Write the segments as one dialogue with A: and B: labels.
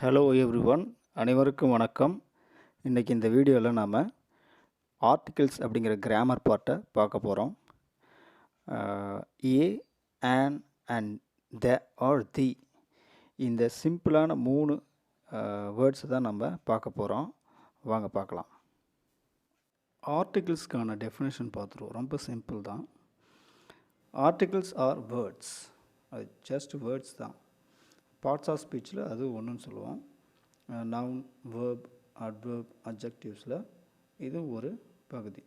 A: Hello everyone, அனைவருக்கும் வணக்கம். இன்றைக்கி இந்த வீடியோவில் நாம் ஆர்டிகிள்ஸ் அப்படிங்கிற கிராமர் பார்ட்டை பார்க்க போகிறோம். ஏ, ஆன் அண்ட் த ஆர் தி இந்த சிம்பிளான 3 வேர்ட்ஸ் தான் நம்ம பார்க்க போகிறோம். வாங்க பார்க்கலாம். ஆர்டிகிள்ஸ்க்கான டெஃபினேஷன் பார்த்துருவோம். ரொம்ப சிம்பிள் தான். ஆர்டிகிள்ஸ் ஆர் வேர்ட்ஸ், அது ஜஸ்ட் வேர்ட்ஸ் தான். பார்ட்ஸ் ஆஃப் ஸ்பீச்சில் அது ஒன்றுன்னு சொல்லுவோம். நவுன், வேர்ப், அட்வர்ப், அட்ஜெக்டிவ்ஸில் இது ஒரு பகுதி.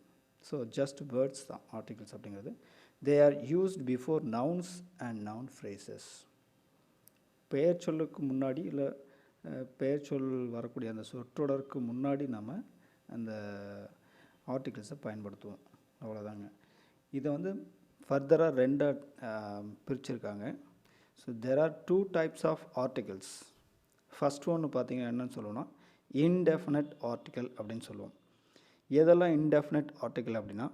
A: ஸோ ஜஸ்ட் வேர்ட்ஸ் தான் ஆர்டிகிள்ஸ் அப்படிங்கிறது. They are used before nouns and noun phrases. பெயர் சொல்லுக்கு முன்னாடி இல்லை பெயர் சொல் வரக்கூடிய அந்த சொற்றொடருக்கு முன்னாடி நம்ம அந்த ஆர்டிகிள்ஸை பயன்படுத்துவோம். அவ்வளோதாங்க. இதை வந்து ஃபர்தராக ரெண்டாக பிரிச்சிருக்காங்க. So there are 2 types of articles. First ஒன்று பார்த்தீங்கன்னா என்னன்னு சொல்லுவோம்னா இன்டெஃபினட் ஆர்டிக்கல் அப்படின்னு சொல்லுவோம். எதெல்லாம் இன்டெஃபினட் ஆர்டிக்கல் அப்படின்னா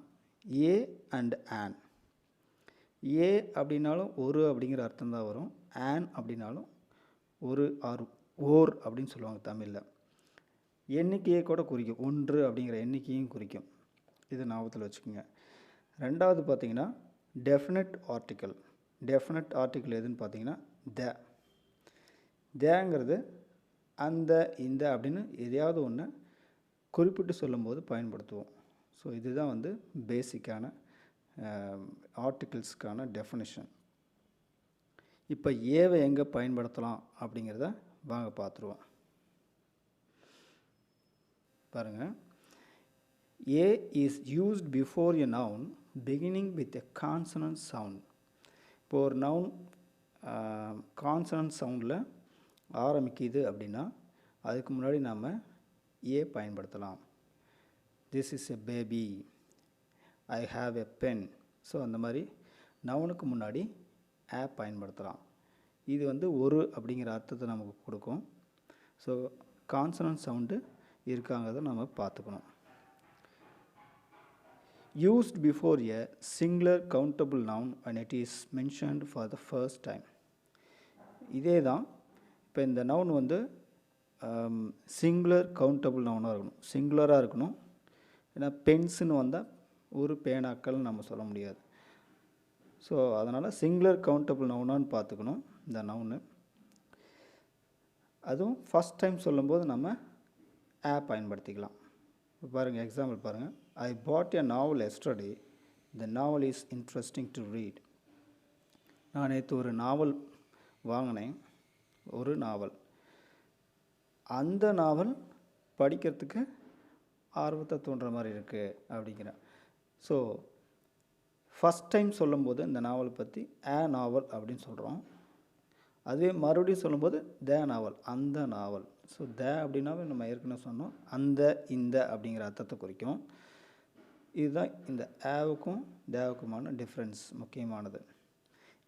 A: ஏ அண்ட் ஆன். ஏ அப்படின்னாலும் ஒரு அப்படிங்கிற அர்த்தம் தான் வரும். ஆன் அப்படின்னாலும் ஒரு ஆர் ஓர் அப்படின்னு சொல்லுவாங்க தமிழில். எண்ணிக்கையை கூட குறிக்கும், ஒன்று அப்படிங்கிற எண்ணிக்கையும் குறிக்கும். இது ஞாபகத்தில் வச்சுக்கோங்க. ரெண்டாவது பார்த்தீங்கன்னா டெஃபினட் ஆர்டிக்கல். டெஃபினட் ஆர்டிக்கிள் எதுன்னு பார்த்தீங்கன்னா தேங்கிறது அந்த இந்த அப்படின்னு எதையாவது ஒன்று குறிப்பிட்டு சொல்லும்போது பயன்படுத்துவோம். ஸோ இதுதான் வந்து பேசிக்கான ஆர்டிகிள்ஸ்க்கான டெஃபினிஷன். இப்போ ஏவை எங்கே பயன்படுத்தலாம் அப்படிங்கிறத வாங்க பார்த்துருவோம். பாருங்கள், a is used before a noun beginning with a consonant sound. இப்போ ஒரு நவுன் கான்சனன்ட் சவுண்டில் ஆரம்பிக்குது அப்படின்னா அதுக்கு முன்னாடி நாம் ஏ பயன்படுத்தலாம். This is a baby, I have a pen. So அந்த மாதிரி நவுனுக்கு முன்னாடி பயன்படுத்தலாம். இது வந்து ஒரு அப்படிங்கிற அர்த்தத்தை நமக்கு கொடுக்கும். ஸோ கான்சனன்ட் சவுண்டு இருக்காங்கிறத நம்ம பார்த்துக்கணும். Used before a singular countable noun when it is mentioned for the first time. இதே தான். இப்போ இந்த நவுன் வந்து சிங்குலர் கவுண்டபிள் நவுனாக இருக்கணும், சிங்குலராக இருக்கணும். ஏன்னா பென்ஸுன்னு வந்தால் ஒரு பேனாக்கள்னு நம்ம சொல்ல முடியாது. ஸோ அதனால் சிங்குலர் கவுண்டபிள் நவுனான்னு பார்த்துக்கணும் இந்த நவுனு. அதுவும் ஃபஸ்ட் டைம் சொல்லும்போது நம்ம பயன்படுத்திக்கலாம். இப்போ பாருங்கள், எக்ஸாம்பிள் பாருங்கள். I bought a novel yesterday. The novel is interesting to read. நான் நேற்று ஒரு நாவல் வாங்கினேன், ஒரு நாவல். அந்த நாவல் படிக்கிறதுக்கு ஆர்வத்தை தூண்டுற மாதிரி இருக்குது அப்படிங்கிறேன். ஸோ ஃபஸ்ட் டைம் சொல்லும்போது இந்த நாவலை பற்றி நாவல் அப்படின்னு சொல்கிறோம். அதுவே மறுபடியும் சொல்லும்போது நாவல், அந்த நாவல். ஸோ அப்படின்னாவே நம்ம ஏற்கனவே சொன்னோம் அந்த இந்த அப்படிங்கிற அர்த்தத்தை குறிக்கும். இதுதான் இந்த ஆவுக்கும் தேவுக்குமான டிஃப்ரென்ஸ் முக்கியமானது.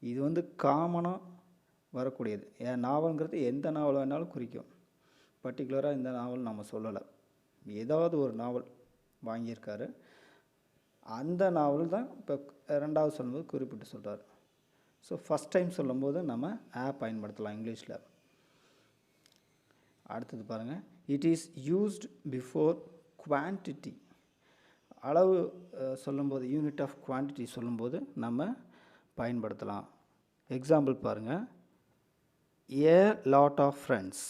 A: இது வந்து காமனாக வரக்கூடியது. நாவல்ங்கிறது எந்த நாவல் வேணாலும் குறிக்கும். பர்டிகுலராக இந்த நாவல் நம்ம சொல்லலை. ஏதாவது ஒரு நாவல் வாங்கியிருக்காரு, அந்த நாவல் தான் இப்போ ரெண்டாவது சொல்லும்போது குறிப்பிட்டு சொல்கிறார். ஸோ ஃபஸ்ட் டைம் சொல்லும்போது நம்ம பயன்படுத்தலாம் இங்கிலீஷில். அடுத்தது பாருங்கள், it is used before quantity. அளவு சொல்லும்போது, யூனிட் ஆஃப் குவான்டிட்டி சொல்லும்போது நம்ம பயன்படுத்தலாம். எக்ஸாம்பிள் பாருங்கள், a lot of friends,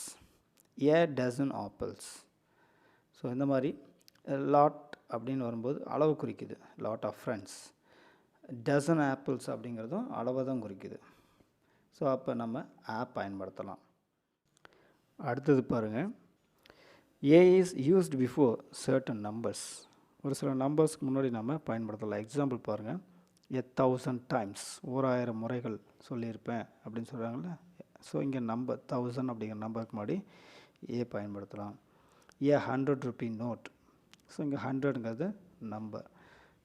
A: a dozen apples. So இந்த மாதிரி லாட் அப்படின்னு வரும்போது அளவு குறிக்குது, lot of friends. Dozen apples அப்படிங்கிறதும் அளவை தான் குறிக்குது. ஸோ அப்போ நம்ம பயன்படுத்தலாம். அடுத்தது பாருங்கள், a is used before certain numbers. ஒரு சில நம்பர்ஸ்க்கு முன்னாடி நம்ம பயன்படுத்தலாம். எக்ஸாம்பிள் பாருங்கள், 1000 times, 1000 முறைகள் சொல்லியிருப்பேன் அப்படின்னு சொல்கிறாங்களே. ஸோ இங்கே நம்பர் 1000 அப்படிங்கிற நம்பருக்கு முன்னாடி பயன்படுத்தலாம். 100 rupee நோட். ஸோ இங்கே 100ங்கிறது நம்பர்.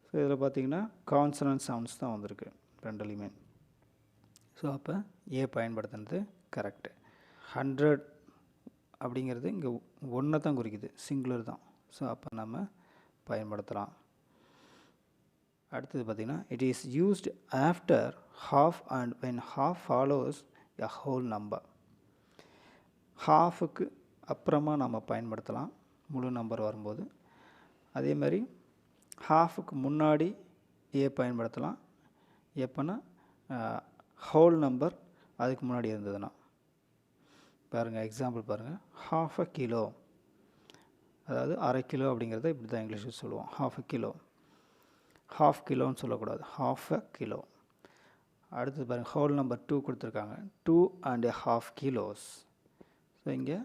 A: ஸோ இதில் பார்த்திங்கன்னா கான்சனன்ட் சவுண்ட்ஸ் தான் வந்திருக்கு ரெண்டுலேயுமே. ஸோ அப்போ பயன்படுத்துனது கரெக்டு. 100 அப்படிங்கிறது இங்கே ஒன்றை தான் குறிக்குது, சிங்குலர் தான். ஸோ அப்போ நம்ம பயன்படுத்தலாம். அடுத்தது பார்த்திங்கன்னா, it is used after half and when half follows a whole number. ஹாஃபுக்கு அப்புறமா நம்ம பயன்படுத்தலாம் முழு நம்பர் வரும்போது. அதே மாதிரி ஹாஃபுக்கு முன்னாடி ஏ பயன்படுத்தலாம். எப்போனா ஹோல் நம்பர் அதுக்கு முன்னாடி இருந்ததுன்னா. பாருங்கள், எக்ஸாம்பிள் பாருங்கள். ½ கிலோ, அதாவது அரை கிலோ அப்படிங்கிறத இப்படி தான் இங்கிலீஷில் சொல்லுவோம். ½ கிலோ, ½ கிலோன்னு சொல்லக்கூடாது, ½ கிலோ. அடுத்தது பாருங்கள், ஹோல் நம்பர் 2 கொடுத்துருக்காங்க, 2.5 கிலோஸ். ஸோ இங்கே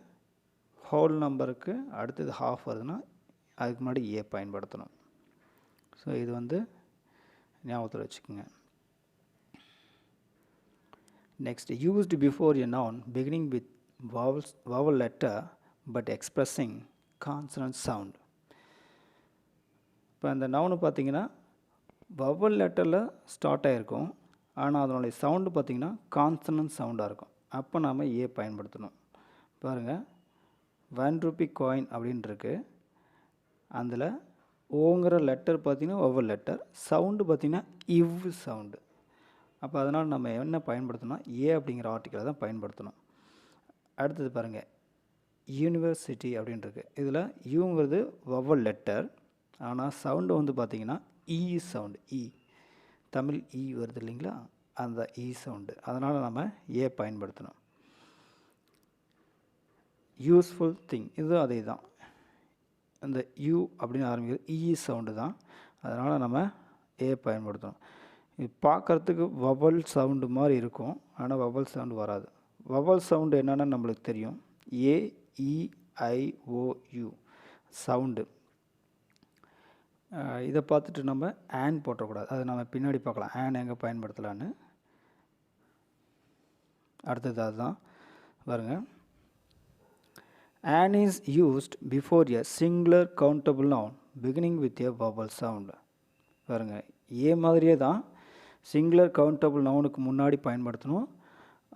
A: ஹோல் நம்பருக்கு அடுத்தது ½ வருதுன்னா அதுக்கு முன்னாடி ஏ பயன்படுத்தணும். ஸோ இது வந்து ஞாபகத்தில் வச்சுக்கோங்க. Next, used before a noun beginning with vowel letter but expressing consonant sound. இப்போ அந்த நவுனு பார்த்தீங்கன்னா வவல் லெட்டரில் ஸ்டார்ட் ஆகிருக்கும், ஆனால் அதனுடைய சவுண்டு பார்த்திங்கன்னா கான்சனன்ட் சவுண்டாக இருக்கும். அப்போ நாம் ஏ பயன்படுத்தணும். பாருங்கள், ₹1 காயின் அப்படின்ட்டுருக்கு. அதில் ஓங்கிற லெட்டர் பார்த்திங்கன்னா வவல் லெட்டர், சவுண்டு பார்த்திங்கன்னா இவ் சவுண்டு. அப்போ அதனால் நம்ம என்ன பயன்படுத்தணும், ஏ அப்படிங்கிற ஆர்டிக்கலை தான் பயன்படுத்தணும். அடுத்தது பாருங்கள், யூனிவர்சிட்டி அப்படின்ட்டுருக்கு. இதில் யூங்கிறது வவல் லெட்டர், ஆனால் சவுண்டு வந்து பார்த்திங்கன்னா இ சவுண்டு. இ, தமிழ் இ வருது இல்லைங்களா, அந்த இ சவுண்டு. அதனால் நம்ம ஏ பயன்படுத்தணும். யூஸ்ஃபுல் திங், இதுவும் அதே தான். அந்த யூ அப்படின்னு ஆரம்பிக்கிறது இ சவுண்டு தான், அதனால் நம்ம ஏ பயன்படுத்தணும். இது பார்க்குறதுக்கு வவல் சவுண்டு மாதிரி இருக்கும், ஆனால் வவல் சவுண்டு வராது. வவல் சவுண்டு என்னென்னு நம்மளுக்கு தெரியும், ஏ, இ, ஐ, ஓ, யூ சவுண்டு. இதை பார்த்துட்டு நம்ம ஆன் போட்டக்கூடாது, அது நம்ம பின்னாடி பார்க்கலாம் ஆன் எங்கே பயன்படுத்தலான்னு. அடுத்தது அதுதான் பாருங்கள். On is used before a singular countable noun beginning with a vowel sound. பாருங்கள், ஏ மாதிரியே தான் சிங்குலர் கவுண்டபிள் நவுனுக்கு முன்னாடி பயன்படுத்தணும்,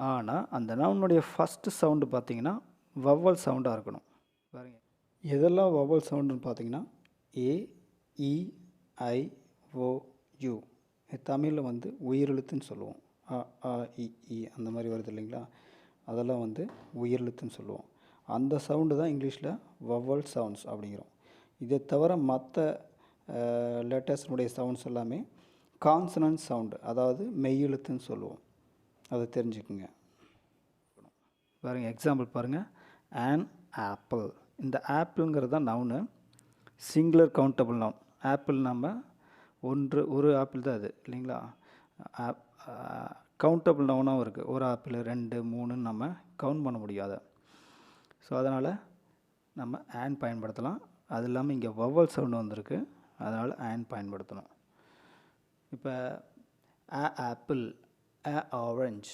A: ஆனால் அந்த நவுனுடைய ஃபஸ்ட்டு சவுண்டு பார்த்திங்கன்னா வவல் சவுண்டாக இருக்கணும். பாருங்கள், எதெல்லாம் வவல் சவுண்டுன்னு பார்த்தீங்கன்னா ஏ, இ, ஐ, ஓ, யூ. தமிழில் வந்து உயிரெழுத்துன்னு சொல்லுவோம். அ, ஆ, இ அந்த மாதிரி வருது இல்லைங்களா, அதெல்லாம் வந்து உயிரெழுத்துன்னு சொல்லுவோம். அந்த சவுண்டு தான் இங்கிலீஷில் வவல் சவுண்ட்ஸ் அப்படிங்கிறோம். இதை தவிர மற்ற லெட்டர்ஸ்னுடைய சவுண்ட்ஸ் எல்லாமே கான்சனன்ட் சவுண்டு, அதாவது மெய்யெழுத்துன்னு சொல்லுவோம். அதை தெரிஞ்சுக்குங்க. பாருங்கள், எக்ஸாம்பிள் பாருங்கள். An apple. இந்த ஆப்பிள்ங்கிறது தான் noun, singular countable noun. Apple நம்ம ஒரு ஆப்பிள் தான் அது இல்லைங்களா. கவுண்டபிள் நவுனாகவும் இருக்குது, ஒரு ஆப்பிள் 2 3 நம்ம கவுண்ட் பண்ண முடியாது. ஸோ அதனால் நம்ம ஆன் பயன்படுத்தலாம். அது இல்லாமல் இங்கே வவல் சவுண்டு வந்திருக்கு, அதனால் ஆன் பயன்படுத்தணும். இப்போ ஆப்பிள், ஆரஞ்ச்,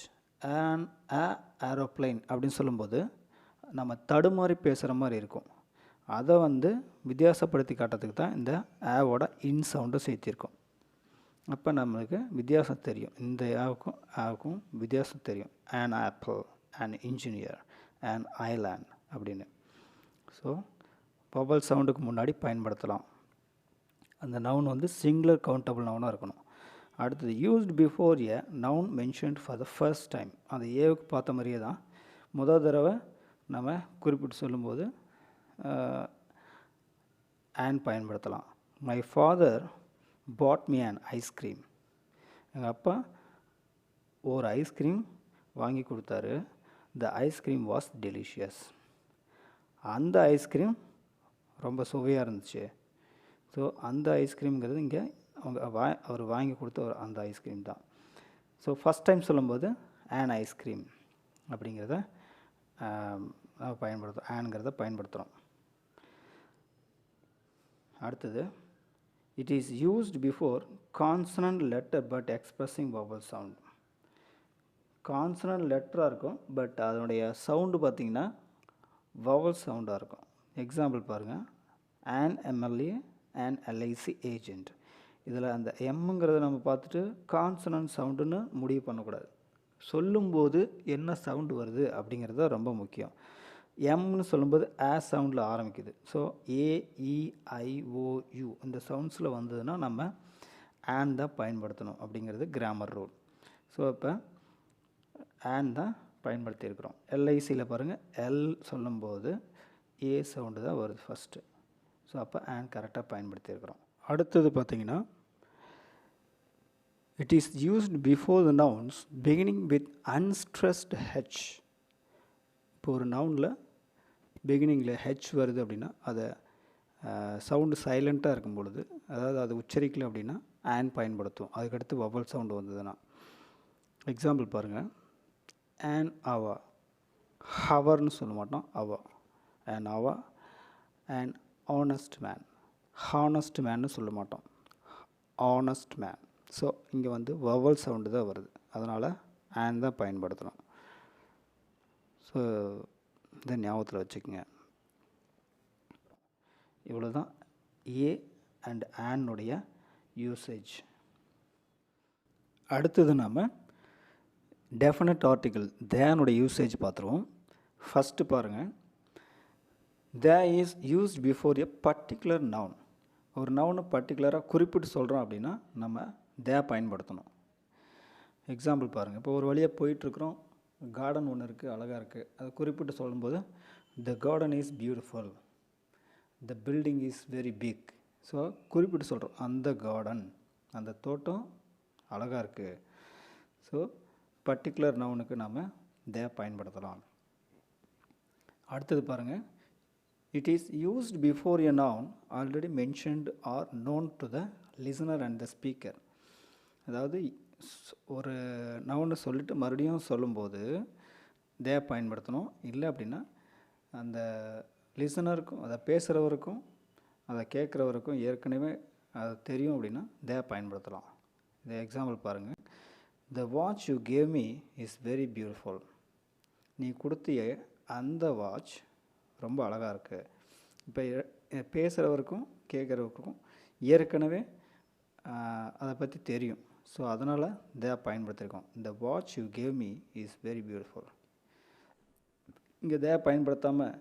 A: ஏரோப்ளைன் அப்படின்னு சொல்லும்போது நம்ம தடுமாறி பேசுகிற மாதிரி இருக்கும். அதை வந்து வித்தியாசப்படுத்தி காட்டுறதுக்கு தான் இந்த ஆவோட இன் சவுண்டை சேர்த்திருக்கோம். அப்போ நம்மளுக்கு வித்தியாசம் தெரியும், இந்த ஆவுக்கும் வித்தியாசம் தெரியும். An apple, on engineer, on island அப்படின்னு. ஸோ வவல் சவுண்டுக்கு முன்னாடி பயன்படுத்தலாம். அந்த நவுன் வந்து சிங்குலர் கவுண்டபிள் நவுனாக இருக்கணும். அடுத்தது, used before a noun mentioned for the first time. அந்த ஏவுக்கு பார்த்த மாதிரியே தான் முதல் தடவை நம்ம குறிப்பிட்டு சொல்லும்போது ஆன் பயன்படுத்தலாம். My father bought me an ice cream. எங்கள் அப்பா ஒரு ஐஸ்கிரீம் வாங்கி கொடுத்தாரு. The ice cream was delicious. அந்த ஐஸ்கிரீம் ரொம்ப சுவையாக இருந்துச்சு. ஸோ அந்த ஐஸ்கிரீம்ங்கிறது இங்கே அவர் வாங்கி கொடுத்த அந்த ஐஸ்கிரீம் தான். ஸோ ஃபஸ்ட் டைம் சொல்லும்போது ஆன் ஐஸ்கிரீம் அப்படிங்கிறத பயன்படுத்துகிறோம், ஆன்ங்கிறத பயன்படுத்துகிறோம். அடுத்தது, it is used before consonant letter but expressing vowel sound. Consonant லெட்டராக இருக்கும், பட் அதனுடைய சவுண்டு பார்த்திங்கன்னா வவல் சவுண்டாக இருக்கும். எக்ஸாம்பிள் பாருங்கள். On MLA, on LIC agent. இதில் அந்த எம்முங்கிறத நம்ம பார்த்துட்டு கான்சனன்ட் சவுண்டுன்னு முடிவு பண்ணக்கூடாது. சொல்லும்போது என்ன சவுண்டு வருது அப்படிங்கிறது ரொம்ப முக்கியம். எம்னு சொல்லும்போது சவுண்டில் ஆரம்பிக்குது. ஸோ ஏஇஐஓயு இந்த சவுண்ட்ஸில் வந்ததுன்னா நம்ம ஆன் தான் பயன்படுத்தணும் அப்படிங்கிறது கிராமர் ரூல். ஸோ இப்போ ஆன் தான் பயன்படுத்தியிருக்கிறோம். எல்ஐசியில் பாருங்கள், எல் சொல்லும்போது ஏ சவுண்டு தான் வருது ஃபஸ்ட்டு. ஸோ அப்போ அண்ட் கரெக்டாக பயன்படுத்தியிருக்கிறோம். அடுத்தது பார்த்திங்கன்னா, it is used before the nouns beginning with unstressed H. இப்போ ஒரு நவுனில் பிகினிங்கில் ஹெச் வருது அப்படின்னா அதை சவுண்டு சைலண்ட்டாக இருக்கும் பொழுது, அதாவது அது உச்சரிக்கலை அப்படின்னா ஆன் பயன்படுத்தும். அதுக்கடுத்து வவல் சவுண்டு வந்ததுன்னா. எக்ஸாம்பிள் பாருங்கள், ஆன் அவா, ஹவர்னு சொல்ல மாட்டோம், அவா. ஆன் அவா, ஆன் ஆனஸ்ட் மேன், ஹானஸ்ட் மேன்னு சொல்ல மாட்டோம், ஆனஸ்ட் மேன். ஸோ இங்கே வந்து வவல் சவுண்டு தான் வருது, அதனால் ஆன் தான் பயன்படுத்தணும். ஸோ இதை ஞாபகத்தில் வச்சுக்கோங்க. இவ்வளோ தான் ஏ அண்ட் ஆனுடைய யூசேஜ். அடுத்தது நாம் டெஃபினட் ஆர்டிக்கிள் தேனுடைய யூசேஜ் பார்த்துருவோம். ஃபஸ்ட்டு பாருங்கள், the is used before a particular noun. ஒரு நவுனை பர்டிகுலராக குறிப்பிட்டு சொல்கிறோம் அப்படின்னா நம்ம தே பயன்படுத்தணும். எக்ஸாம்பிள் பாருங்கள், இப்போ ஒரு வழியாக போயிட்டுருக்குறோம், கார்டன் ஒன்று இருக்குது, அழகாக இருக்குது, அதை குறிப்பிட்டு சொல்லும்போது the garden is beautiful, the building is very big. So குறிப்பிட்டு சொல்கிறோம், அந்த கார்டன், அந்த தோட்டம் அழகாக இருக்குது. ஸோ பர்டிகுலர் நவுனுக்கு நாம் தே பயன்படுத்தலாம். அடுத்தது பாருங்கள், it is used before a noun already mentioned are known to the listener and the speaker. அதாவது ஒரு நவுனை சொல்லிட்டு மறுபடியும் சொல்லும்போது தே பயன்படுத்தணும். இல்லை அப்படின்னா அந்த லிசனருக்கும், அதை பேசுகிறவருக்கும் அதை கேட்குறவருக்கும் ஏற்கனவே அது தெரியும் அப்படின்னா தே பயன்படுத்தலாம். இந்த எக்ஸாம்பிள் பாருங்கள், த watch you gave me is very beautiful. நீ கொடுத்திய அந்த வாட்ச் ரொம்ப அழகாக இருக்குது. இப்போ பேசுகிறவருக்கும் கேட்குறவருக்கும் ஏற்கனவே அதை பற்றி தெரியும். ஸோ அதனால் தே பயன்படுத்தியிருக்கோம். The watch you gave me is very beautiful. இங்கே தே பயன்படுத்தாமல்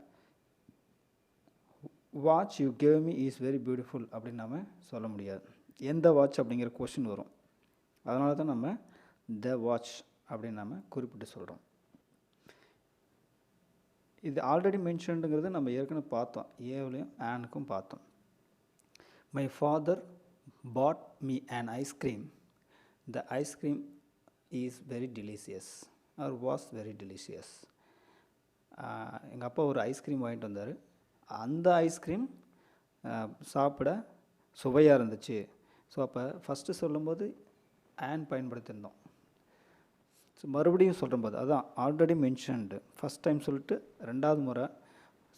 A: watch you gave me is very beautiful அப்படின்னு நம்ம சொல்ல முடியாது. எந்த வாட்ச் அப்படிங்கிற கொஷின் வரும். அதனால தான் நம்ம த வாட்ச் அப்படின்னு நம்ம குறிப்பிட்டு சொல்கிறோம். இது ஆல்ரெடி மென்ஷன்டுங்கிறது நம்ம ஏற்கனவே பார்த்தோம், ஏவிலையும் ஆனுக்கும் பார்த்தோம். My father bought me an ice cream, the ice cream is very delicious or was very delicious. எங்கள் அப்பா ஒரு ஐஸ்கிரீம் வாங்கிட்டு வந்தார், அந்த ஐஸ்கிரீம் சாப்பிட சுவையாக இருந்துச்சு. ஸோ அப்போ ஃபஸ்ட்டு சொல்லும்போது ஆன் பயன்படுத்தியிருந்தோம். ஸோ மறுபடியும் சொல்லும்போது அதான் ஆல்ரெடி மென்ஷன்டு, ஃபஸ்ட் டைம் சொல்லிட்டு ரெண்டாவது முறை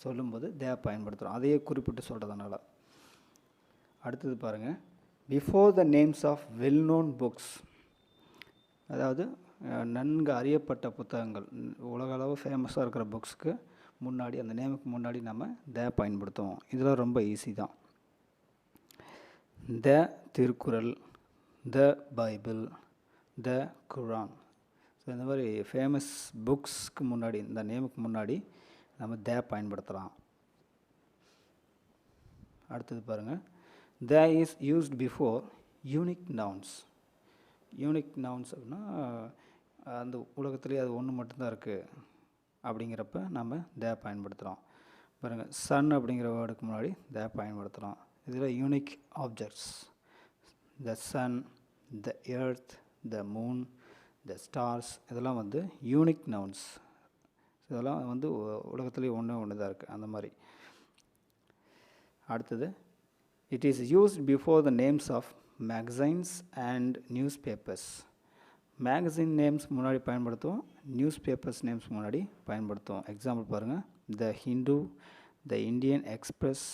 A: சொல்லும்போது தே பயன்படுத்துகிறோம், அதையே குறிப்பிட்டு சொல்கிறதுனால. அடுத்தது பாருங்கள், before the names of well known books. அதாவது நன்கு அறியப்பட்ட புத்தகங்கள், உலகளவு ஃபேமஸாக இருக்கிற புக்ஸ்க்கு முன்னாடி, அந்த நேமுக்கு முன்னாடி நம்ம த பயன்படுத்துவோம். இதெல்லாம் ரொம்ப ஈஸி தான். The Thirukkural, the Bible, the Quran. So இந்த மாதிரி ஃபேமஸ் புக்ஸ்க்கு முன்னாடி, இந்த நேமுக்கு முன்னாடி நம்ம த பயன்படுத்தலாம். அடுத்தது பாருங்கள், the is used before unique nouns. Unique nouns அப்படின்னா அந்த உலகத்துலேயே அது ஒன்று மட்டும்தான் இருக்குது அப்படிங்கிறப்ப நம்ம த பயன்படுத்துகிறோம். பாருங்கள், சன் அப்படிங்கிற வேர்டுக்கு முன்னாடி த பயன்படுத்துகிறோம். இதில் unique objects, the sun, the earth, the moon, the stars, இதெல்லாம் வந்து யூனிக் நவுன்ஸ். இதெல்லாம் வந்து உலகத்துலேயே ஒன்று தான் இருக்குது அந்த மாதிரி. அடுத்தது, it is used before the names of magazines and newspapers. Magazine names முன்னாடி பயன்படுத்துவோம், நியூஸ் பேப்பர்ஸ் நேம்ஸ் முன்னாடி பயன்படுத்துவோம். எக்ஸாம்பிள் பாருங்கள், the Hindu, the Indian Express,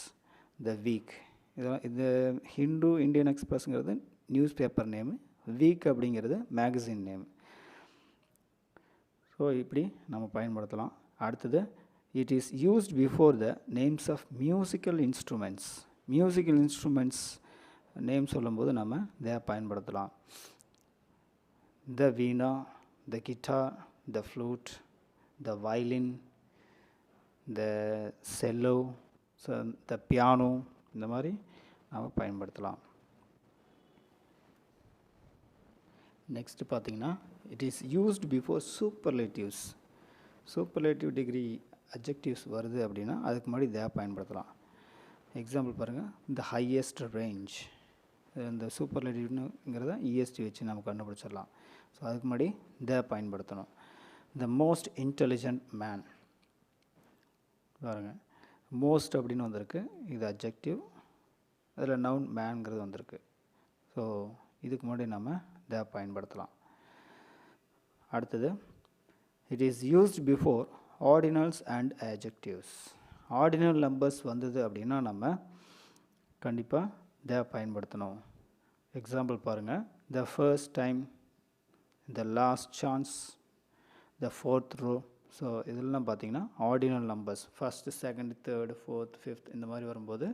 A: the Week. இதெல்லாம் இது ஹிந்து இண்டியன் எக்ஸ்பிரஸ்ங்கிறது நியூஸ் பேப்பர் நேமு, வீக் அப்படிங்கிறது மேகசின் நேம். ஸோ இப்படி நம்ம பயன்படுத்தலாம். அடுத்தது, it is used before the names of musical instruments. Musical instruments name சொல்லும்போது நம்ம இதை பயன்படுத்தலாம். The veena, the guitar, the flute, the violin, the Cello, so the piano, இந்த மாதிரி நாம் பயன்படுத்தலாம். நெக்ஸ்ட்டு பார்த்திங்கன்னா, it is used before superlatives. Superlative degree adjectives வருது அப்படின்னா அதுக்கு முன்னாடி தே பயன்படுத்தலாம். எக்ஸாம்பிள் பாருங்கள், இந்த ஹையஸ்ட் ரேஞ்ச், இந்த சூப்பர்லேட்டிவ்னுங்கிறத இஎஸ்டி வச்சு நம்ம கண்டுபிடிச்சிடலாம். ஸோ அதுக்கு முன்னாடி தே பயன்படுத்தணும். த மோஸ்ட் இன்டெலிஜென்ட் மேன் பாருங்கள், மோஸ்ட் அப்படின்னு வந்திருக்கு, இது அட்ஜெக்டிவ், அதில் நவுன் மேன்ங்கிறது வந்திருக்கு. ஸோ இதுக்கு முன்னாடி நம்ம தே பயன்படுத்தலாம். அடுத்தது, it is used before ordinals and adjectives. Ordinal numbers வந்தது அப்படின்னா நம்ம கண்டிப்பாக தே பயன்படுத்தணும். எக்ஸாம்பிள் பாருங்கள், the first time, the last chance, the fourth row. So இதெல்லாம் பார்த்திங்கன்னா ordinal numbers, first, second, third, fourth, fifth இந்த மாதிரி வரும்போது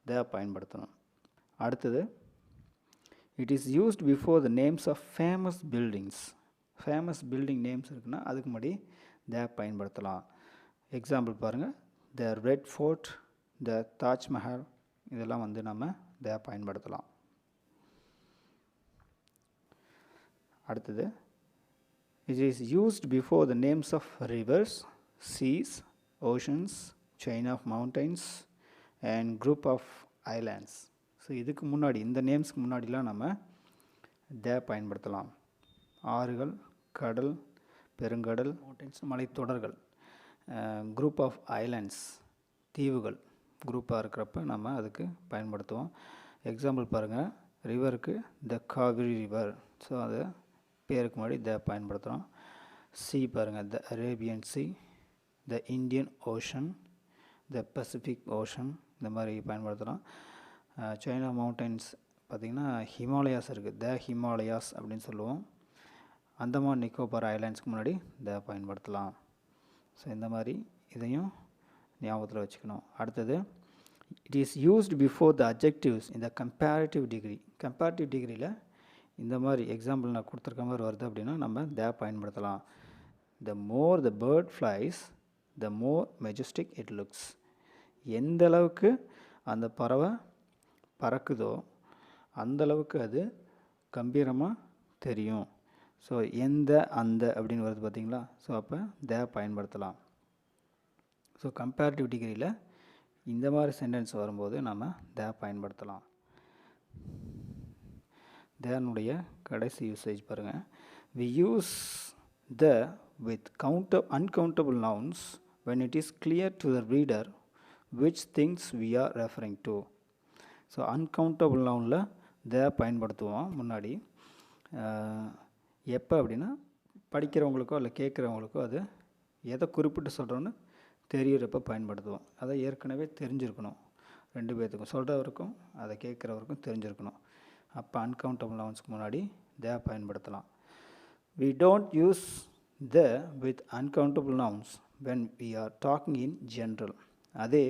A: தே பயன்படுத்தணும். அடுத்தது, it is used before the names of famous buildings. Famous building names இருக்குன்னா அதுக்கு முன்னாடி தே பயன்படுத்தலாம். எக்ஸாம்பிள் பாருங்கள், the Red Fort, the Taj Mahal, இதெல்லாம் வந்து நம்ம தே பயன்படுத்தலாம். அடுத்தது, it is used before the names of rivers, seas, oceans, chain of mountains and group of islands. So இதுக்கு முன்னாடி, இந்த நேம்ஸ்க்கு முன்னாடிலாம் நம்ம தே பயன்படுத்தலாம். ஆறுகள், கடல், பெருங்கடல், மவுண்டன்ஸ் மலைத்தொடர்கள், குரூப் ஆஃப் ஐலாண்ட்ஸ் தீவுகள் குரூப்பாக இருக்கிறப்ப நம்ம அதுக்கு பயன்படுத்துவோம். எக்ஸாம்பிள் பாருங்கள், ரிவருக்கு த காவிரி ரிவர், ஸோ அது பேருக்கு முன்னாடி த பயன்படுத்துகிறோம். சி பாருங்கள், த Arabian sea, the Indian ocean, the Pacific ocean, இந்த மாதிரி பயன்படுத்துகிறோம். சைனா மவுண்டன்ஸ் பார்த்திங்கன்னா ஹிமாலயாஸ் இருக்குது, த ஹிமாலயாஸ் அப்படின்னு சொல்லுவோம். அந்தமான் நிக்கோபார் ஐலாண்ட்ஸ்க்கு முன்னாடி த பயன்படுத்தலாம். ஸோ இந்த மாதிரி இதையும் ஞாபகத்தில் வச்சுக்கணும். அடுத்தது, it is used before the adjectives இந்த கம்பேரிட்டிவ் டிகிரி. கம்பேரிட்டிவ் டிகிரியில் இந்த மாதிரி எக்ஸாம்பிள் நான் கொடுத்துருக்க மாதிரி வருது அப்படின்னா நம்ம த பயன்படுத்தலாம். The more the bird flies, the more majestic it looks. எந்த அளவுக்கு அந்த பறவை பறக்குதோ அந்தளவுக்கு அது கம்பீரமாக தெரியும். ஸோ எந்த, அந்த அப்படின்னு வருது பார்த்திங்களா. ஸோ அப்போ த பயன்படுத்தலாம். ஸோ கம்பேரிட்டிவ் டிகிரியில் இந்த மாதிரி சென்டென்ஸ் வரும்போது நம்ம த பயன்படுத்தலாம். தேனுடைய கடைசி யூசேஜ் பாருங்கள், we use the with uncountable nouns when it is clear to the reader which things we are referring to. So uncountable nounல த பயன்படுத்துவோம் முன்னாடி. எப்போ அப்படின்னா படிக்கிறவங்களுக்கோ இல்லை கேட்குறவங்களுக்கோ அது எதை குறிப்பிட்டு சொல்கிறோன்னு தெரிகிறப்ப பயன்படுத்துவோம். அதை ஏற்கனவே தெரிஞ்சிருக்கணும், ரெண்டு பேர்த்துக்கும், சொல்கிறவருக்கும் அதை கேட்குறவருக்கும் தெரிஞ்சிருக்கணும். அப்போ அன்கவுண்டபிள் நவுன்ஸ்க்கு முன்னாடி த பயன்படுத்தலாம். We don't use the with uncountable nouns when we are talking in general. அதே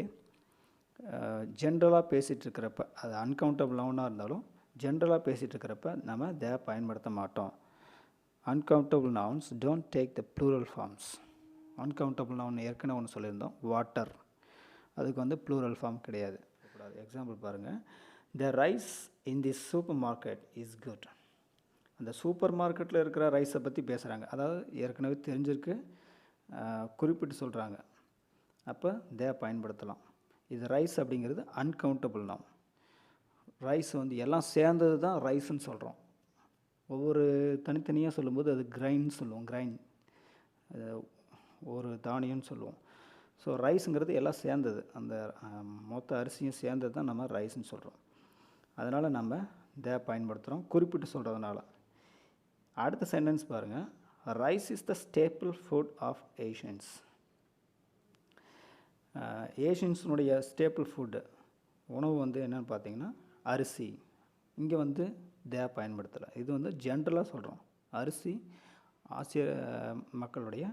A: ஜென்ரலாக பேசிகிட்டு இருக்கிறப்ப, அது அன்கவுண்டபிள் நவுனாக இருந்தாலும் ஜென்ரலாக பேசிகிட்டு இருக்கிறப்ப நம்ம த பயன்படுத்த மாட்டோம். uncountable nouns don't take the plural forms. uncountable noun ஏற்கனவே ஒன்று சொல்லியிருந்தோம், வாட்டர், அதுக்கு வந்து ப்ளூரல் ஃபார்ம் கிடையாது. எக்ஸாம்பிள் பாருங்கள், the rice in the supermarket is good. அந்த சூப்பர் மார்க்கெட்டில் இருக்கிற ரைஸை பற்றி பேசுகிறாங்க, அதாவது ஏற்கனவே தெரிஞ்சிருக்கு, குறிப்பிட்டு சொல்கிறாங்க. அப்போ த பயன்படுத்தலாம். இது ரைஸ் அப்படிங்கிறது அன்கவுண்டபிள் நவுன். ரைஸ் வந்து எல்லாம் சேர்ந்தது தான் ரைஸ்ன்னு சொல்கிறோம். ஒவ்வொரு தனித்தனியாக சொல்லும்போது அது கிரைன்னு சொல்லுவோம், கிரைன் ஒரு தானியம்னு சொல்லுவோம். ஸோ ரைஸுங்கிறது எல்லாம் சேர்ந்தது, அந்த மொத்த அரிசியும் சேர்ந்தது தான் நம்ம ரைஸ்ன்னு சொல்கிறோம். அதனால் நம்ம த பயன்படுத்துகிறோம் குறிப்பிட்டு சொல்கிறதுனால. அடுத்த சென்டென்ஸ் பாருங்கள், rice is the staple food of Asians. ஏஷியன்ஸினுடைய ஸ்டேப்பிள் ஃபுட்டு உணவு வந்து என்னென்னு பார்த்தீங்கன்னா அரிசி. இங்கே வந்து த பயன்படுத்தலை, இது வந்து ஜென்ரலாக சொல்கிறோம், அரிசி ஆசிய மக்களுடைய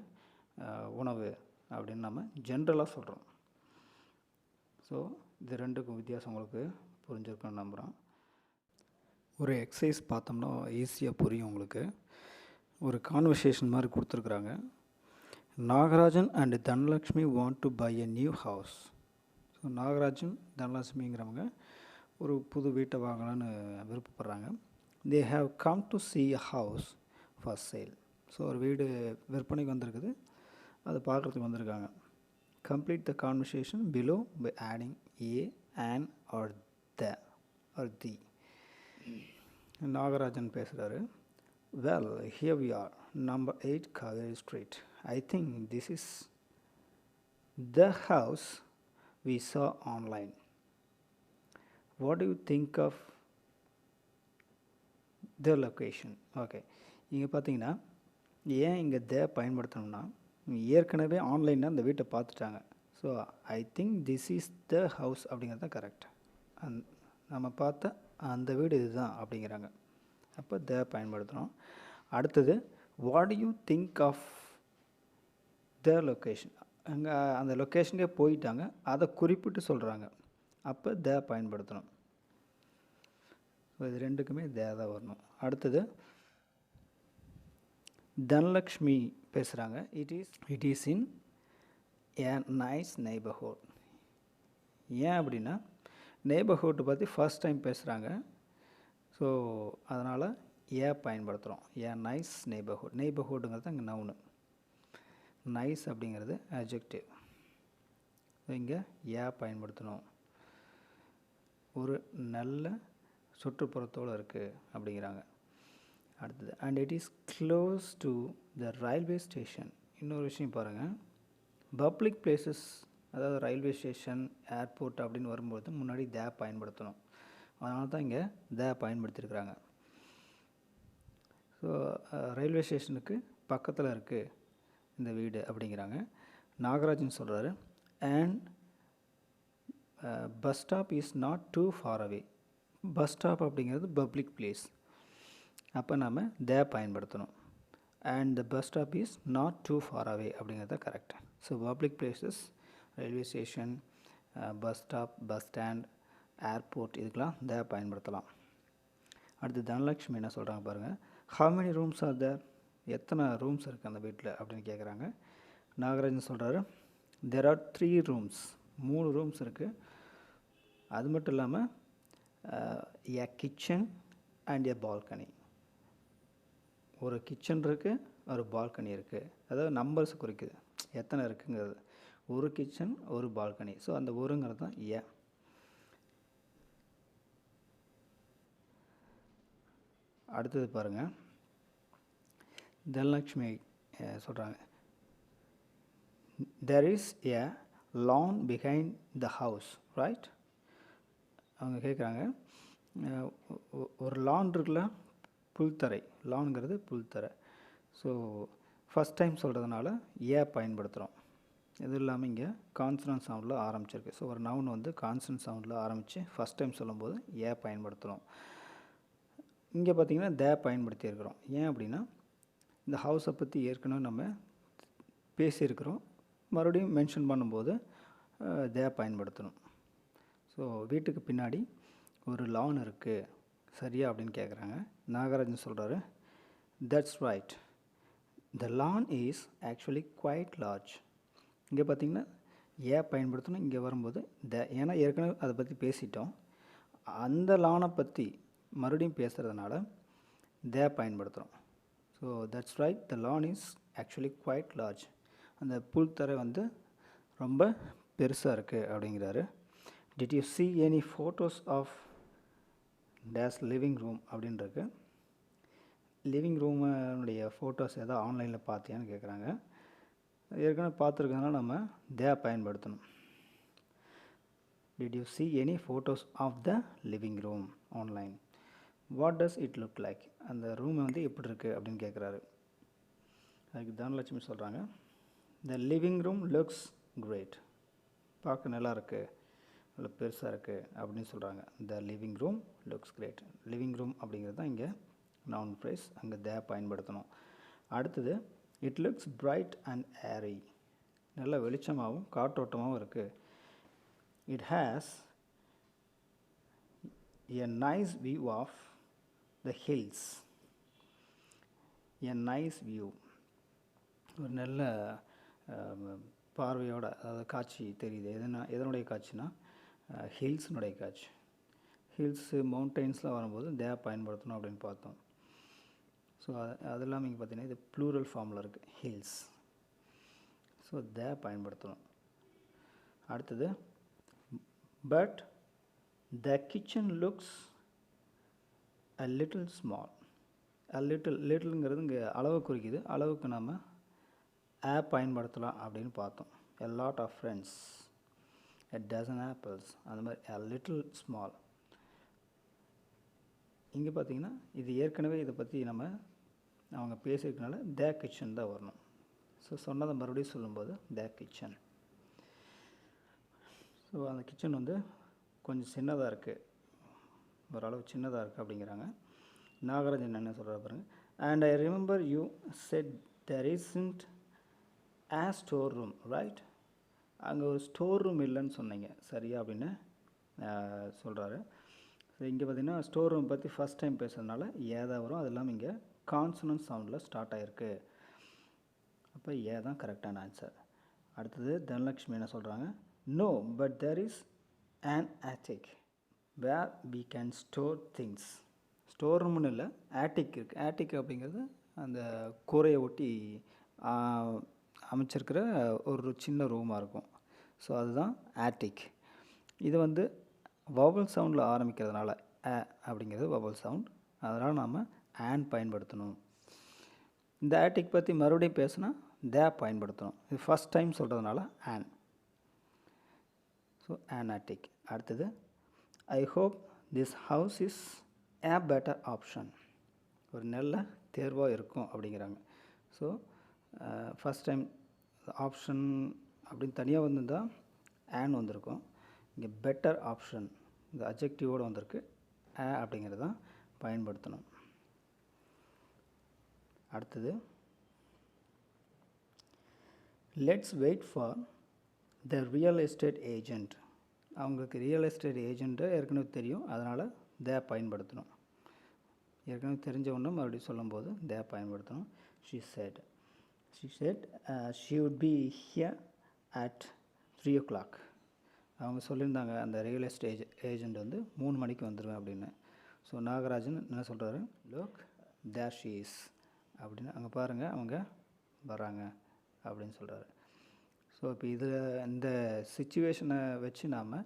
A: உணவு அப்படின்னு நம்ம ஜென்ரலாக சொல்கிறோம். ஸோ இது ரெண்டுக்கும் வித்தியாசம் உங்களுக்கு புரிஞ்சிருக்குன்னு நம்புகிறோம். ஒரு எக்ஸசைஸ் பார்த்தோம்னா ஈஸியாக புரியும் உங்களுக்கு. ஒரு கான்வர்சேஷன் மாதிரி கொடுத்துருக்குறாங்க. Nagarajan and Dhanalakshmi want to buy a new house. So Nagarajan தனலக்ஷ்மிங்கிறவங்க ஒரு புது வீட்டை வாங்கலான்னு விருப்பப்படுறாங்க. They have come to see a house for sale. So ஒரு வீடு விற்பனைக்கு வந்திருக்குது, அதை பார்க்குறதுக்கு வந்திருக்காங்க. Complete the conversation below by adding a, an or the or the. நாகராஜன் பேசுகிறாரு. Well, here we are, number 8 Kaveri Street. I think this is the house we saw online. What do you think of the location? Okay, இங்கே பார்த்தீங்கன்னா ஏன் இங்கே த பயன்படுத்தணும்னா ஏற்கனவே ஆன்லைனில் அந்த வீட்டை பார்த்துட்டாங்க. So I think this is the house அப்படிங்கிறது தான் கரெக்ட். நம்ம பார்த்த அந்த வீடு இதுதான் அப்படிங்கிறாங்க. அப்போ த பயன்படுத்துகிறோம். அடுத்தது what do you think of the location. அங்கே அந்த லொக்கேஷனுக்கே போயிட்டாங்க, அதை குறிப்பிட்டு சொல்கிறாங்க. அப்போ த பயன்படுத்தணும். ஸோ இது ரெண்டுக்குமே த தான் வரணும். அடுத்தது தனலக்ஷ்மி பேசுகிறாங்க. It is in a nice neighbourhood. ஏன் அப்படின்னா நெய்பர்ஹுட் பற்றி ஃபர்ஸ்ட் டைம் பேசுகிறாங்க. ஸோ அதனால் ஏ பயன்படுத்துகிறோம். A nice neighbourhood. நெய்பர்ஹுட்டுங்கிறது அங்கே நவுனு, நைஸ் அப்படிங்கிறது அட்ஜெக்டிவ். இங்கே ஏ பயன்படுத்தணும். ஒரு நல்ல சுற்றுப்புறத்தோடு இருக்குது அப்படிங்கிறாங்க. அடுத்தது and it is close to the railway station. இன்னொரு விஷயம் பாருங்கள், பப்ளிக் பிளேசஸ் அதாவது ரயில்வே ஸ்டேஷன், ஏர்போர்ட் அப்படின்னு வரும்போது முன்னாடி த பயன்படுத்தணும். அதனால தான் இங்கே த பயன்படுத்தியிருக்கிறாங்க. ஸோ ரயில்வே ஸ்டேஷனுக்கு பக்கத்தில் இருக்குது இந்த வீடு அப்படிங்கிறாங்க. நாகராஜன் சொல்கிறாரு and bus stop is not too far away. Bus stop அப்படிங்கிறது பப்ளிக் பிளேஸ். அப்போ நம்ம த பயன்படுத்தணும். And the bus stop is not too far away அப்படிங்கிறது correct. So public places, railway station, bus stop, bus stand, airport இதுக்கெலாம் the பயன்படுத்தலாம். அடுத்து தனலக்ஷ்மி என்ன சொல்கிறாங்க பாருங்கள். How many rooms are there. எத்தனை ரூம்ஸ் இருக்குது அந்த வீட்டில் அப்படின்னு கேட்குறாங்க. நாகராஜன் சொல்கிறாரு தெர் ஆர் 3 ரூம்ஸ். 3 ரூம்ஸ் இருக்குது. அது மட்டும் இல்லாமல் எ கிச்சன் அண்ட் எ பால்கனி. ஒரு கிச்சன் இருக்குது, ஒரு பால்கனி இருக்குது. அதாவது நம்பர்ஸ் குறிக்குது, எத்தனை இருக்குங்கிறது. ஒரு கிச்சன், ஒரு பால்கனி. ஸோ அந்த ஒருங்கிறது தான் ஏ. அடுத்தது பாருங்கள், தனலக்ஷ்மி சொல்கிறாங்க there is a lawn behind the house, right? அவங்க கேட்குறாங்க ஒரு லான் இருக்குல்ல, புல்தரை. லான்ங்கிறது புல்தரை. ஸோ ஃபஸ்ட் டைம் சொல்கிறதுனால ஏ பயன்படுத்துகிறோம். இது இல்லாமல் இங்கே கான்சனன்ட் சவுண்டில் ஆரம்பிச்சிருக்கு. ஸோ ஒரு நவுன் வந்து கான்சனன்ட் சவுண்டில் ஆரம்பித்து ஃபஸ்ட் டைம் சொல்லும்போது ஏ பயன்படுத்துகிறோம். இங்கே பார்த்திங்கன்னா த பயன்படுத்தியிருக்கிறோம். ஏன் அப்படின்னா இந்த ஹவுஸை பற்றி ஏற்கனவே நம்ம பேசியிருக்கிறோம். மறுபடியும் மென்ஷன் பண்ணும்போது த பயன்படுத்தணும். ஸோ வீட்டுக்கு பின்னாடி ஒரு லான் இருக்குது சரியா அப்படின்னு கேட்குறாங்க. நாகராஜன் சொல்கிறாரு that's right, the lawn is actually quite large. இங்கே பார்த்திங்கன்னா ஏ பயன்படுத்தணும். இங்கே வரும்போது த, ஏன்னா ஏற்கனவே அதை பற்றி பேசிட்டோம். அந்த லானை பற்றி மறுபடியும் பேசுகிறதுனால த பயன்படுத்துகிறோம். So that's right, the lawn is actually quite large. அந்த புல்தரை வந்து ரொம்ப பெருசாக இருக்குது அப்படிங்கிறாரு. Did you see any photos of this living room அப்படின்ருக்கு. லிவிங் ரூமுடைய ஃபோட்டோஸ் எதாவது ஆன்லைனில் பார்த்தியான்னு கேட்குறாங்க. ஏற்கனவே பார்த்துருக்கனால நம்ம த பயன்படுத்தணும். Did you see any photos of the living room online? What does it look like? அந்த ரூம் வந்து எப்படி இருக்குது அப்படின்னு கேட்குறாரு. அதுக்கு தனலட்சுமி சொல்கிறாங்க the living room looks great. பார்க்க நல்லா இருக்குது, நல்லா பெருசாக இருக்குது அப்படின்னு சொல்கிறாங்க. The living room looks great. Living room அப்படிங்கிறது தான் இங்கே நவுன் ஃப்ரேஸ். அங்கே த பயன்படுத்தணும். அடுத்தது இட் லுக்ஸ் பிரைட் அண்ட் ஏரி. நல்ல வெளிச்சமாகவும் காற்றோட்டமாகவும் இருக்குது. It has a nice view of the hills. A nice view, ஒரு நல்ல பார்வையோட, அதாவது காட்சி தெரியுது. எதனுடைய காட்சினா ஹில்ஸினுடைய காட்சி. ஹில்ஸு, மவுண்டெயின்ஸ்லாம் வரும்போது த பயன்படுத்தணும் அப்படின்னு பார்த்தோம். ஸோ அது இல்லாமல் இங்கே பார்த்தீங்கன்னா இது ப்ளூரல் ஃபார்மில் இருக்குது ஹில்ஸ். ஸோ தே பயன்படுத்தணும். அடுத்தது but the kitchen looks a little small. லிட்டில்ங்கிறது இங்கே அளவு குறிக்குது. அளவுக்கு நம்ம பயன்படுத்தலாம் அப்படின்னு பார்த்தோம். a lot of friends, a dozen apples, அந்த மாதிரி a little small. இங்கே பார்த்தீங்கன்னா இது ஏற்கனவே இதை பற்றி நம்ம அவங்க பேசியிருக்கனால த கிச்சன் தான் வரணும். ஸோ சொன்னதை மறுபடியும் சொல்லும்போது த கிச்சன். ஸோ அந்த கிச்சன் வந்து கொஞ்சம் சின்னதாக இருக்குது, ஓரளவு சின்னதாக இருக்குது அப்படிங்கிறாங்க. நாகராஜன் என்ன சொல்கிற பாருங்க. And I remember you said there isn't a store room right. அங்கே ஒரு ஸ்டோர் ரூம் இல்லைன்னு சொன்னீங்க சரியா அப்படின்னு சொல்கிறாரு. ஸோ இங்கே பார்த்திங்கன்னா ஸ்டோர் ரூம் பற்றி ஃபஸ்ட் டைம் பேசுகிறதுனால ஏதா வரும். அது இல்லாமல் இங்கே கான்சனன்ட் சவுண்டில் ஸ்டார்ட் ஆகிருக்கு. அப்போ ஏ தான் கரெக்டான ஆன்சர். அடுத்தது தனலக்ஷ்மி என்ன சொல்கிறாங்க. No but there is an attic where we can store things. Store ரூம்னு இல்லை, ஆட்டிக் இருக்குது. ஆட்டிக் அப்படிங்கிறது அந்த கூரையை ஒட்டி அமைச்சிருக்கிற ஒரு சின்ன ரூமாக இருக்கும். ஸோ அதுதான் ஆட்டிக். இது வந்து வவல் சவுண்டில் ஆரம்பிக்கிறதுனால அப்படிங்கிறது வவல் சவுண்ட், அதனால் நாம் ஆன் பயன்படுத்தணும். இந்த ஆட்டிக் பற்றி மறுபடியும் பேசுனா தே பயன்படுத்தணும். இது ஃபஸ்ட் டைம் சொல்கிறதுனால ஆன். So an attic. அடுத்தது I hope this house is a better option. ஒரு நல்ல தேர்வாக இருக்கும் அப்படிங்கிறாங்க. ஸோ ஃபஸ்ட் டைம் ஆப்ஷன் அப்படின்னு தனியாக வந்திருந்தால் ஆன் வந்திருக்கும். இங்கே பெட்டர் ஆப்ஷன் இந்த அட்ஜெக்டிவோடு வந்திருக்கு. அப்படிங்கிறது தான் பயன்படுத்தணும். அடுத்தது let's wait for the real estate agent. அவங்களுக்கு ரியல் எஸ்டேட் ஏஜெண்ட்டு ஏற்கனவே தெரியும், அதனால் தே பயன்படுத்தணும். ஏற்கனவே தெரிஞ்ச ஒன்று மறுபடியும் சொல்லும்போது தே பயன்படுத்தணும். She said she would be here at 3 o'clock. அவங்க சொல்லியிருந்தாங்க அந்த ரியல் எஸ்டேட் ஏஜெண்ட் வந்து 3 மணிக்கு வந்துடுவேன் அப்படின்னு. ஸோ நாகராஜன் என்ன சொல்கிறாரு. லுக் தேர் ஷி இஸ் அப்படின்னு, அங்கே பாருங்கள் அவங்க வராங்க அப்படின்னு சொல்கிறாரு. ஸோ இப்போ இதில் இந்த சிச்சுவேஷனை வச்சு நாம்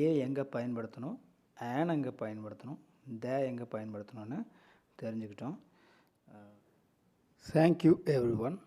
A: ஏ எங்கே பயன்படுத்தணும், ஆன் எங்கே பயன்படுத்தணும், தே எங்கே பயன்படுத்தணும்னு தெரிஞ்சுக்கிட்டோம். Thank you every one.